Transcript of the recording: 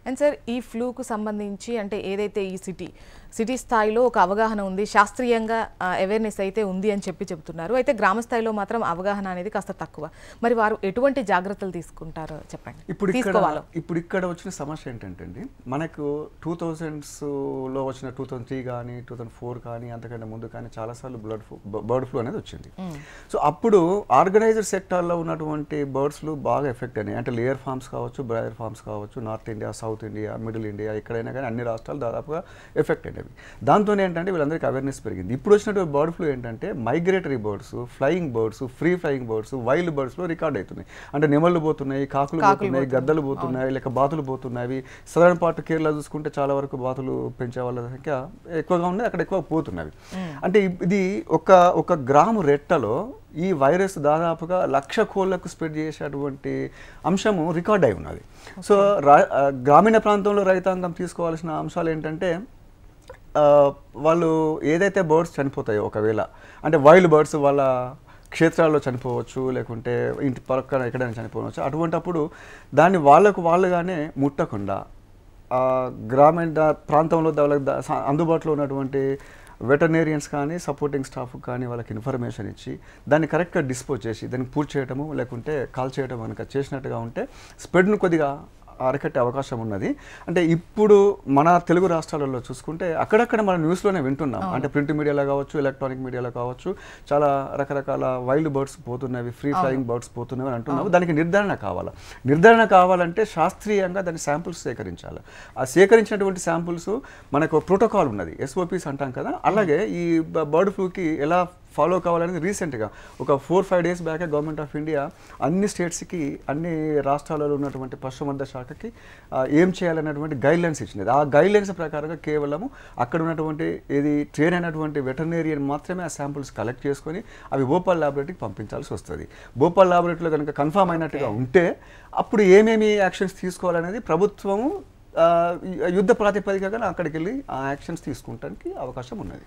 And sir ఈ ఫ్లూకు సంబంధించి అంటే ఏదైతే ఈ సిటీ స్థాయిలో ఒక అవగాహన ఉంది, శాస్త్రీయంగా అవేర్నెస్ అయితే ఉంది అని చెప్తున్నారు. అయితే గ్రామ స్థాయిలో మాత్రం అవగాహన అనేది కాస్త తక్కువ. మరి వారు ఎటువంటి జాగ్రత్తలు తీసుకుంటారో చెప్పండి. ఇప్పుడు ఇక్కడ వచ్చిన సమస్య ఏంటంటే అండి, మనకు 2000లో వచ్చిన 2003 కానీ 2004 కానీ అంతకంటే ముందు కానీ చాలాసార్లు బర్డ్ ఫ్లూ అనేది వచ్చింది. సో అప్పుడు ఆర్గనైజర్ సెక్టార్లో ఉన్నటువంటి బర్డ్స్లు బాగా ఎఫెక్ట్ అయినాయి. అంటే లేయర్ ఫార్మ్స్ కావచ్చు, బ్రాయర్ ఫార్మ్స్ కావచ్చు, north India, south India, middle India, ఎక్కడైనా కానీ అన్ని రాష్ట్రాలు దాదాపుగా ఎఫెక్ట్ అయినవి. దాంతో ఏంటంటే వీళ్ళందరికీ అవేర్నెస్ పెరిగింది. ఇప్పుడు వచ్చినటువంటి బర్డ్ ఫ్లూ ఏంటంటే migratory birds, flying birds, free flying birds, wild బర్డ్స్లో రికార్డ్ అవుతున్నాయి. అంటే నెమళ్ళు పోతున్నాయి, కాకులు పోతున్నాయి, గద్దలు పోతున్నాయి, లేక బాతులు పోతున్నాయి. సదరన్ పార్ట్ కేరళ చూసుకుంటే చాలా వరకు బాతులు పెంచే వాళ్ళ సంఖ్య ఎక్కువగా ఉన్నాయి, అక్కడ ఎక్కువ పోతున్నవి. అంటే ఇది ఒక గ్రాము రెట్టలో ఈ వైరస్ దాదాపుగా 1,00,000 కోళ్లకు స్ప్రెడ్ చేసేటువంటి అంశము రికార్డ్ అయి ఉన్నది. సో గ్రామీణ ప్రాంతంలో రైతాంగం తీసుకోవాల్సిన అంశాలు ఏంటంటే, వాళ్ళు ఏదైతే బర్డ్స్ చనిపోతాయో ఒకవేళ, అంటే వైల్డ్ బర్డ్స్ వాళ్ళ క్షేత్రాల్లో చనిపోవచ్చు, లేకుంటే ఇంటి పక్కన ఎక్కడైనా చనిపోవచ్చు. అటువంటప్పుడు దాన్ని వాళ్ళుగానే ముట్టకుండా గ్రామీణ ప్రాంతంలో అందుబాటులో ఉన్నటువంటి వెటర్నేరియన్స్ కానీ సపోర్టింగ్ స్టాఫ్ కానీ వాళ్ళకి ఇన్ఫర్మేషన్ ఇచ్చి దాన్ని కరెక్ట్గా డిస్పోజ్ చేసి దాన్ని పూర్తి చేయటము లేకుంటే కాల్ చేయడం కనుక చేసినట్టుగా ఉంటే స్ప్రెడ్ను కొద్దిగా అరికట్టే అవకాశం ఉన్నది. అంటే ఇప్పుడు మన తెలుగు రాష్ట్రాలలో చూసుకుంటే అక్కడక్కడ మన న్యూస్లోనే వింటున్నాం. అంటే ప్రింట్ మీడియాలో కావచ్చు, ఎలక్ట్రానిక్ మీడియాలో కావచ్చు, చాలా రకరకాల వైల్డ్ బర్డ్స్ పోతున్నవి, ఫ్రీ ఫ్లయింగ్ బర్డ్స్ పోతున్నవి అని అంటున్నాము. దానికి నిర్ధారణ కావాలంటే శాస్త్రీయంగా దాని శాంపుల్స్ సేకరించాలి. ఆ సేకరించినటువంటి శాంపుల్స్ మనకు ప్రోటోకాల్ ఉన్నది, SOPs అంటాం కదా. అలాగే ఈ బర్డ్ ఫ్లూకి ఎలా ఫాలో కావాలనేది రీసెంట్గా ఒక 4-5 డేస్ బ్యాకే గవర్నమెంట్ ఆఫ్ ఇండియా అన్ని స్టేట్స్కి, అన్ని రాష్ట్రాలలో ఉన్నటువంటి పశుసంవర్ధక శాఖకి ఏం చేయాలన్నటువంటి గైడ్లైన్స్ ఇచ్చినది. ఆ గైడ్లైన్స్ ప్రకారంగా కేవలము అక్కడ ఉన్నటువంటి ట్రైన్ అయినటువంటి వెటర్నేరియన్ మాత్రమే ఆ శాంపుల్స్ కలెక్ట్ చేసుకొని అవి భోపాల్ ల్యాబొరేటరీకి పంపించాల్సి వస్తుంది. భోపాల్ ల్యాబొరేటరీలో కనుక కన్ఫర్మ్ అయినట్టుగా ఉంటే అప్పుడు ఏమేమి యాక్షన్స్ తీసుకోవాలనేది ప్రభుత్వము యుద్ధ ప్రాతిపదికగా అక్కడికి వెళ్ళి ఆ యాక్షన్స్ తీసుకుంటానికి అవకాశం ఉన్నది.